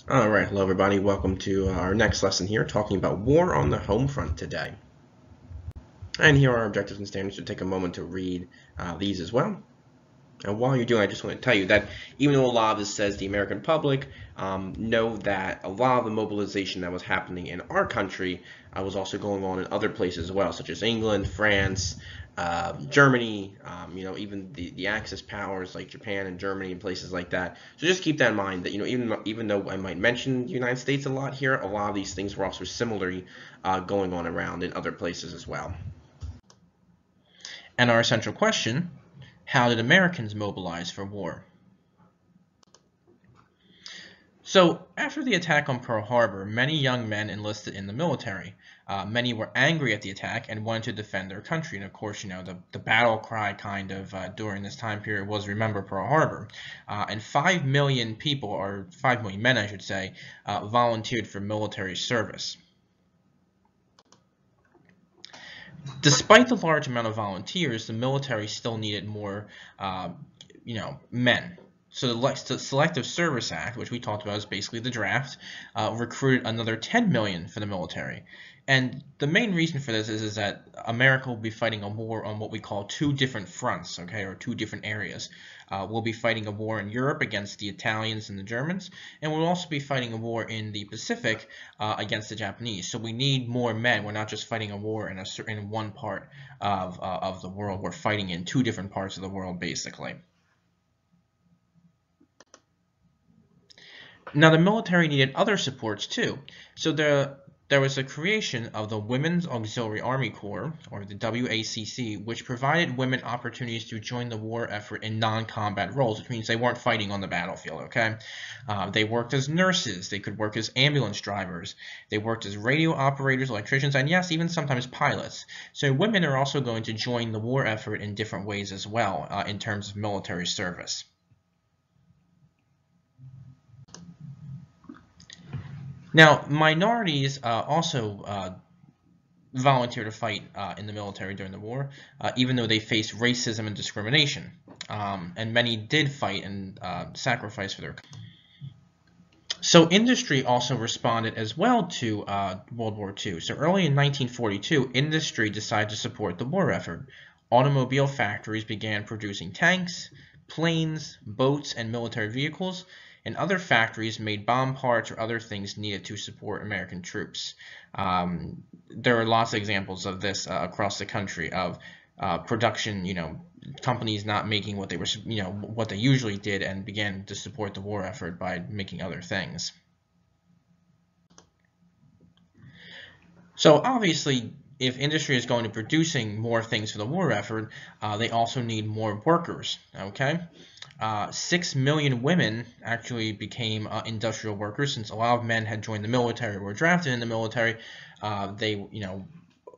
All right, hello everybody. Welcome to our next lesson here, talking about war on the home front today. And here are our objectives and standards. So take a moment to read these as well. And while you're doing, I just want to tell you that even though a lot of this says the American public, know that a lot of the mobilization that was happening in our country was also going on in other places as well, such as England, France, Germany, even the Axis powers like Japan and Germany and places like that. So just keep that in mind that, even though I might mention the United States a lot here, a lot of these things were also similarly going on around in other places as well. And our essential question: how did Americans mobilize for war? So, after the attack on Pearl Harbor, many young men enlisted in the military. Many were angry at the attack and wanted to defend their country. And of course, the battle cry kind of during this time period was "Remember Pearl Harbor." And 5 million people, or 5 million men, I should say, volunteered for military service. Despite the large amount of volunteers, the military still needed more, men. So the Selective Service Act, which we talked about, is basically the draft, recruited another 10 million for the military. And the main reason for this is that America will be fighting a war on what we call two different fronts, okay, or two different areas. We'll be fighting a war in Europe against the Italians and the Germans, and we'll also be fighting a war in the Pacific against the Japanese. So we need more men. We're not just fighting a war in one part of the world. We're fighting in two different parts of the world, basically. Now, the military needed other supports too. So there was a creation of the Women's Auxiliary Army Corps, or the WACC, which provided women opportunities to join the war effort in non-combat roles, which means they weren't fighting on the battlefield, okay? They worked as nurses. They could work as ambulance drivers. They worked as radio operators, electricians, and yes, even sometimes pilots. So women are also going to join the war effort in different ways as well, in terms of military service. Now, minorities also volunteer to fight in the military during the war, even though they faced racism and discrimination. And many did fight and sacrifice for their country. So industry also responded as well to World War II. So early in 1942, industry decided to support the war effort. Automobile factories began producing tanks, planes, boats, and military vehicles, and other factories made bomb parts or other things needed to support American troops. There are lots of examples of this across the country of production, companies not making what they were, what they usually did, and began to support the war effort by making other things. So obviously, if industry is going to producing more things for the war effort, they also need more workers, okay? 6 million women actually became industrial workers, since a lot of men had joined the military or were drafted in the military. A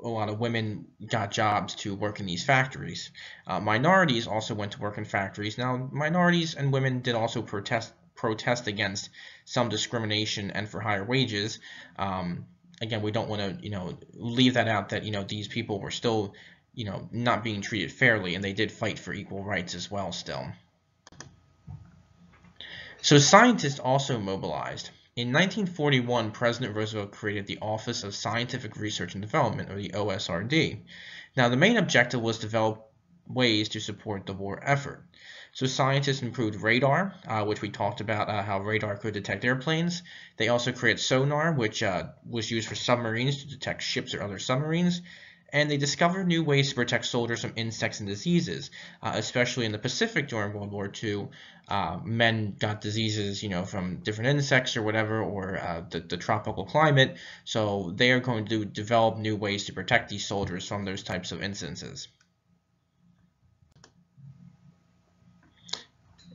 lot of women got jobs to work in these factories. Minorities also went to work in factories. Now, minorities and women did also protest against some discrimination and for higher wages. Again, we don't want to, leave that out, that, these people were still, not being treated fairly, and they did fight for equal rights as well still. So scientists also mobilized. In 1941, President Roosevelt created the Office of Scientific Research and Development, or the OSRD. Now, the main objective was to develop ways to support the war effort. So scientists improved radar, which we talked about, how radar could detect airplanes. They also created sonar, which was used for submarines to detect ships or other submarines. And they discovered new ways to protect soldiers from insects and diseases, especially in the Pacific during World War II. Men got diseases, from different insects or whatever, or the tropical climate. So they are going to develop new ways to protect these soldiers from those types of instances.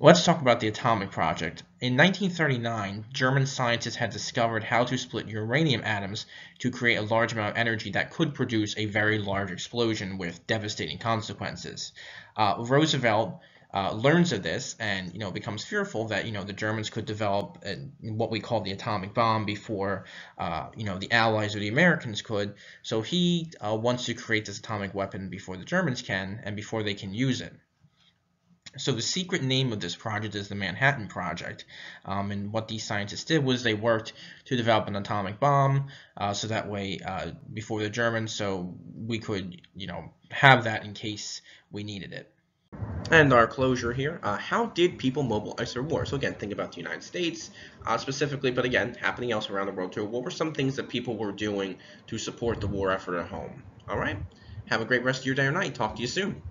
Let's talk about the atomic project. In 1939, German scientists had discovered how to split uranium atoms to create a large amount of energy that could produce a very large explosion with devastating consequences. Roosevelt learns of this and becomes fearful that the Germans could develop what we call the atomic bomb before the Allies or the Americans could. So he wants to create this atomic weapon before the Germans can and before they can use it. So the secret name of this project is the Manhattan Project, and what these scientists did was they worked to develop an atomic bomb, so that way before the Germans, so we could, have that in case we needed it. And our closure here, how did people mobilize for war? So again, think about the United States specifically, but again, happening else around the world too. What were some things that people were doing to support the war effort at home? All right, have a great rest of your day or night. Talk to you soon.